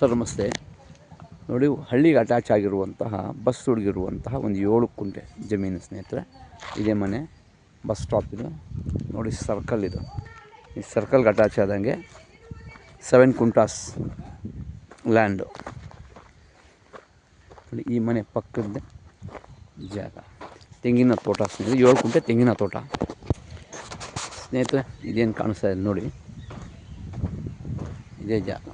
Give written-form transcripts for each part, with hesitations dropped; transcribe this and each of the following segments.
Sir ನಮಸ್ತೆ. ನೋಡಿ, ಹಳ್ಳಿಗೆ ಅಟ್ಯಾಚ್ ಆಗಿರುವಂತಹ ಬಸ್ ಹುಡುಗಿರುವಂತಹ ಒಂದು 7 ಕುಂಟೆ ಜಮೀನು ಸ್ನೇಹಿತರೆ. ಇದೇ ಮನೆ, ಬಸ್ ಸ್ಟಾಪ್ ಇದು. ನೋಡಿ, ಸರ್ಕಲ್ ಇದು. ಈ ಸರ್ಕಲ್ಗೆ ಅಟ್ಯಾಚ್ ಆದಂಗೆ 7 ಕುಂಟಾಸ್ ಲ್ಯಾಂಡು. ಈ ಮನೆ ಪಕ್ಕದ ಜಾಗ ತೆಂಗಿನ ತೋಟ ಸ್ನೇಹಿತರೆ. 7 ಕುಂಟೆ ತೆಂಗಿನ ತೋಟ ಸ್ನೇಹಿತರೆ. ಇದೇನು ಕಾಣಿಸ್ತಾ ಇದೆ ನೋಡಿ, ಇದೇ ಜಾಗ.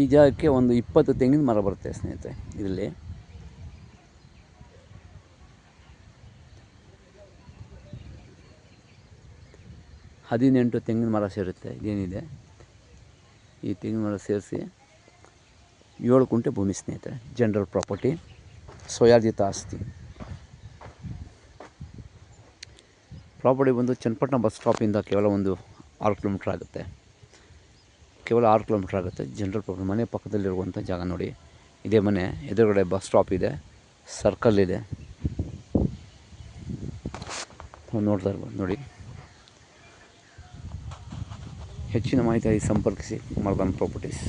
ಈ ಜಾಗಕ್ಕೆ ಒಂದು 20 ತೆಂಗಿನ ಮರ ಬರುತ್ತೆ ಸ್ನೇಹಿತರೆ. ಇದರಲ್ಲಿ 18 ತೆಂಗಿನ ಮರ ಸೇರುತ್ತೆ. ಇದೇನಿದೆ, ಈ ತೆಂಗಿನ ಮರ ಸೇರಿಸಿ 7 ಕುಂಟೆ ಭೂಮಿ ಸ್ನೇಹಿತರೆ. ಜನರಲ್ ಪ್ರಾಪರ್ಟಿ, ಸ್ವಯಾರ್ಜಿತ ಆಸ್ತಿ. ಪ್ರಾಪರ್ಟಿ ಬಂದು ಚನ್ನಪಟ್ಟಣ ಬಸ್ ಸ್ಟಾಪಿಂದ ಕೇವಲ ಒಂದು 6 ಕಿಲೋಮೀಟ್ರ್ ಆಗುತ್ತೆ. ಕೇವಲ 6 ಕಿಲೋಮೀಟ್ರ್ ಆಗುತ್ತೆ. ಜನರಲ್ ಪ್ರಾಪರ್ಟಿ ಮನೆ ಪಕ್ಕದಲ್ಲಿರುವಂಥ ಜಾಗ ನೋಡಿ. ಇದೇ ಮನೆ, ಎದುರುಗಡೆ ಬಸ್ ಸ್ಟಾಪ್ ಇದೆ, ಸರ್ಕಲ್ ಇದೆ, ನೋಡ್ತಾ ಇರ್ಬೋದು ನೋಡಿ. ಹೆಚ್ಚಿನ ಮಾಹಿತಿಗಾಗಿ ಸಂಪರ್ಕಿಸಿ ಮರ್ದಾನ್ ಪ್ರಾಪರ್ಟೀಸ್.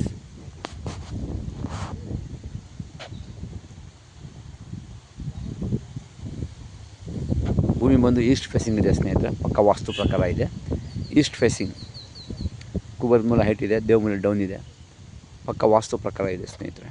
ಭೂಮಿ ಬಂದು ಈಸ್ಟ್ ಫೇಸಿಂಗ್ ಇದೆ ಸ್ನೇಹಿತರೆ. ಪಕ್ಕ ವಾಸ್ತು ಪ್ರಕಾರ ಇದೆ. ಈಸ್ಟ್ ಫೇಸಿಂಗ್, ಕುಬರದ ಮೂಲ ಹೈಟ್ ಇದೆ, ದೇವ ಮೂಲ ಡೌನ್ ಇದೆ. ಪಕ್ಕ ವಾಸ್ತು ಪ್ರಕಾರ ಇದೆ ಸ್ನೇಹಿತರೆ.